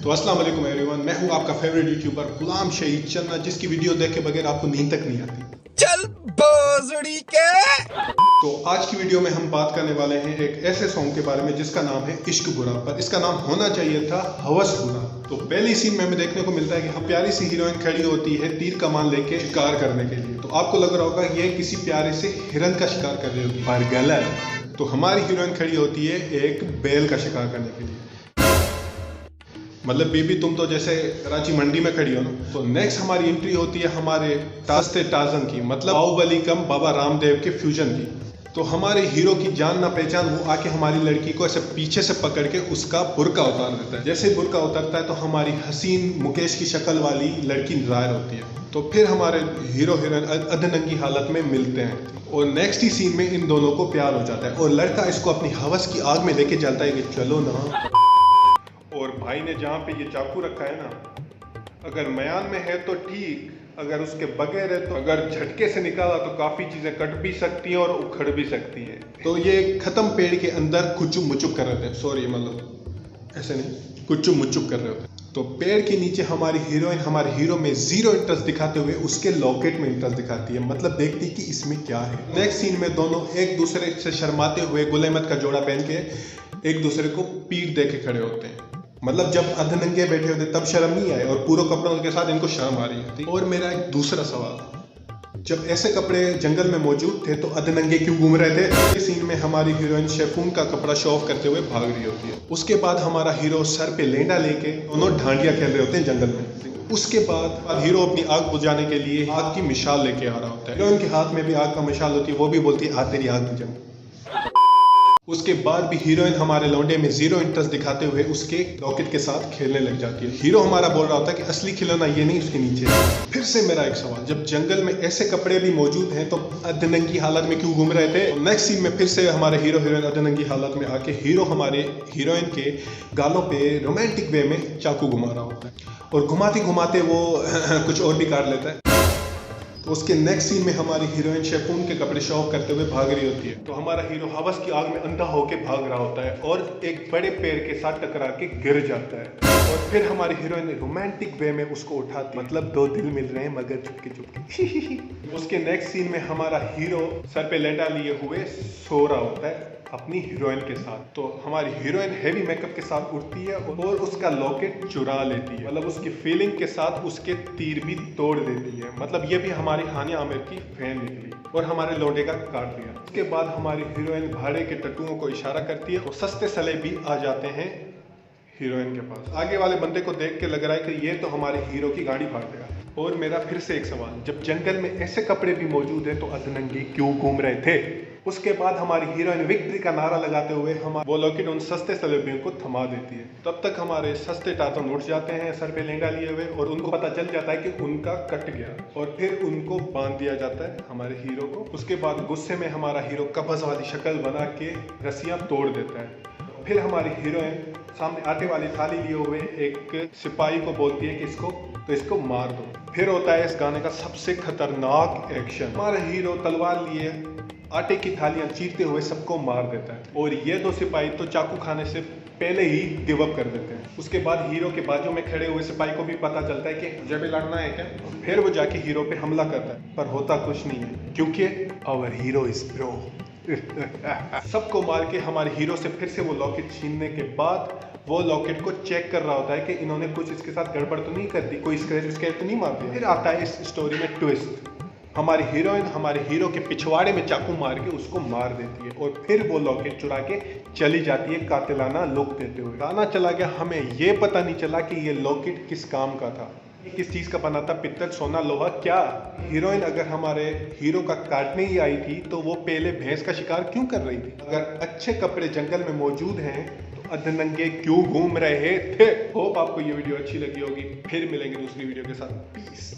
तो अस्सलाम वालेकुम एवरीवन, मैं हूं आपका फेवरेट यूट्यूबर गुलाम शहीद चन्ना, जिसकी वीडियो देख के बगैर आपको नींद तक नहीं आती। चल बोजड़ी के। तो आज की वीडियो में हम बात करने वाले हैं एक ऐसे सॉन्ग के बारे में जिसका नाम है इश्क बुरा, पर इसका नाम होना चाहिए था हवस बुरा। तो पहली सीन में हमें देखने को मिलता है कि हम प्यारी सी हीरोइन खड़ी होती है तीर कमान लेके शिकार करने के लिए। तो आपको लग रहा होगा ये किसी प्यारे से हिरन का शिकार कर रही होगी, पर गलत। तो हमारी हीरोइन खड़ी होती है एक बैल का शिकार करने के लिए। मतलब बेबी तुम तो जैसे कराची मंडी में खड़ी हो ना। तो नेक्स्ट हमारी एंट्री होती है हमारे टास्ते टार्जन की, मतलब बाहुबली कम बाबा रामदेव के फ्यूजन की। तो हमारे हीरो की जान ना पहचान वो आके हमारी लड़की को ऐसे पीछे से पकड़ के उसका बुर्का उतार देता है। जैसे बुर्का उतरता है तो हमारी हसीन मुकेश की शक्ल वाली लड़की जाहिर होती है। तो फिर हमारे हीरो हीरोइन अधनंगी हालत में मिलते हैं और नेक्स्ट ही सीन में इन दोनों को प्यार हो जाता है और लड़का इसको अपनी हवस की आग में लेके जाता है कि चलो ना। और भाई ने जहाँ पे ये चाकू रखा है ना, अगर मयान में है तो ठीक, अगर उसके बगैर है तो अगर झटके से निकाला तो काफ़ी चीज़ें कट भी सकती हैं और उखड़ भी सकती हैं। तो ये ख़त्म पेड़ के अंदर कुचुप मुचुप कर रहे थे, सॉरी मतलब ऐसे नहीं, कुचुप मुचुप कर रहे होते। तो पेड़ के नीचे हमारी हीरोइन हमारे हीरो में जीरो इंटरेस्ट दिखाते हुए उसके लॉकेट में इंटरेस्ट दिखाती है, मतलब देखती कि इसमें क्या है। नेक्स्ट सीन में दोनों एक दूसरे से शर्माते हुए गुलेमत का जोड़ा पहन के एक दूसरे को पीठ दे के खड़े होते हैं। मतलब जब अधनंगे बैठे होते तब शर्म नहीं आए और पूरे कपड़ों के साथ इनको शर्म आ रही होती। और मेरा एक दूसरा सवाल, जब ऐसे कपड़े जंगल में मौजूद थे तो अधनंगे क्यों घूम रहे थे? इस सीन में हमारी हीरोइन शेफून का कपड़ा शो ऑफ करते हुए भाग रही होती है। उसके बाद हमारा हीरो सर पे लेंडा लेके दोनों ढांडिया खेल रहे होते हैं जंगल में। उसके बाद हीरो अपनी आग बुझाने के लिए आग की मिसाल लेके आ रहा होता है। हीरोइन के हाथ में भी आग का मिसाल होती है, वो भी बोलती है आ तेरी आग बुझा। उसके बाद भी हीरोइन हमारे लौंडे में जीरो इंटरेस्ट दिखाते हुए उसके लॉकेट के साथ खेलने लग जाती है। हीरो हमारा बोल रहा होता है कि असली खिलौना ये नहीं उसके नीचे है। फिर से मेरा एक सवाल, जब जंगल में ऐसे कपड़े भी मौजूद हैं तो अधनंगी हालत में क्यों घूम रहे थे? नेक्स्ट सीन में फिर से हमारे हीरो हीरोइन अधनंगी हालत में आके हीरो हमारे हीरोइन के गालों पे रोमांटिक वे में चाकू घुमा रहा होता है और घुमाते घुमाते वो कुछ और भी काट लेता है। तो उसके नेक्स्ट सीन में हमारी हीरोइन शेफून के कपड़े शो ऑफ करते हुए भाग रही होती है। तो हमारा हीरो हवस की आग में अंधा होकर भाग रहा होता है और एक बड़े पेड़ के साथ टकरा के गिर जाता है। और फिर हमारी हीरोइन रोमांटिक वे में उसको उठाती, मतलब दो दिल मिल रहे हैं मगर चुपके चुपके। उसके नेक्स्ट सीन में हमारा हीरो सर पे लेटा लिए हुए सो रहा होता है अपनी हीरोइन के साथ। तो हमारी हीरोइन हेवी मेकअप के साथ उठती है और उसका लॉकेट चुरा लेती है, मतलब उसकी फीलिंग के साथ उसके तीर भी तोड़ देती है। मतलब ये भी हमारी हानिया आमिर की फैन निकली और हमारे लौंडे का काट दिया। उसके बाद हमारी हीरोइन भाड़े के टट्टुओं को इशारा करती है और सस्ते सले भी आ जाते हैं हीरोइन के पास। आगे वाले बंदे को देख के लग रहा है कि ये तो हमारे हीरो की गाड़ी फाड़ देगा। और मेरा फिर से एक सवाल, जब जंगल में ऐसे कपड़े भी मौजूद हैं तो अधनंगी क्यों घूम रहे थे? उसके बाद हमारी हीरोइन विक्ट्री का नारा लगाते हुए वो लॉकेट उन सस्ते सेलिब्रिटियों को थमा देती है। तब तक हमारे सस्ते टार्जन उठ जाते हैं सर पे लेंगा लिए हुए और उनको पता चल जाता है कि उनका कट गया और फिर उनको बांध दिया जाता है हमारे हीरो को। उसके बाद गुस्से में हमारा हीरो कब्ज वाली शक्ल बना के रस्सियां तोड़ देता है। फिर हमारी हीरोइन सामने आटे वाली थाली लिए हुए एक सिपाही को बोलती है कि इसको मार दो। फिर होता है इस गाने का सबसे खतरनाक एक्शन, हमारा हीरो तलवार लिए आटे की थालियां चीरते हुए सबको मार देता है और ये दो सिपाही तो चाकू खाने से पहले ही गिव अप कर देते हैं। उसके बाद हीरो के बाजू में खड़े हुए सिपाही को भी पता चलता है कि मुझे भी लड़ना है क्या। फिर वो जाके हीरो पे हमला करता है, पर होता कुछ नहीं है क्योंकि आवर हीरो इज प्रो। सबको मार के हमारे हीरो से फिर से वो लॉकेट छीनने के बाद वो लॉकेट को चेक कर रहा होता है कि इन्होंने कुछ इसके साथ गड़बड़ तो नहीं कर दी, कोई स्क्रैच तो नहीं मार दिया। फिर आता है इस स्टोरी में ट्विस्ट, हमारी हीरोइन हमारे हीरो के पिछवाड़े में चाकू मार के उसको मार देती है और फिर वो लॉकेट चुरा के चली जाती है कातिलाना लुक देते हुए। गाना चला गया, हमें ये पता नहीं चला कि ये लॉकेट किस काम का था, किस चीज का बना था, पित्तल सोना लोहा क्या। हीरोइन अगर हमारे हीरो का काटने ही आई थी तो वो पहले भैंस का शिकार क्यों कर रही थी? अगर अच्छे कपड़े जंगल में मौजूद हैं तो अधनंगे क्यों घूम रहे थे? होप आपको ये वीडियो अच्छी लगी होगी। फिर मिलेंगे दूसरी वीडियो के साथ। पीस।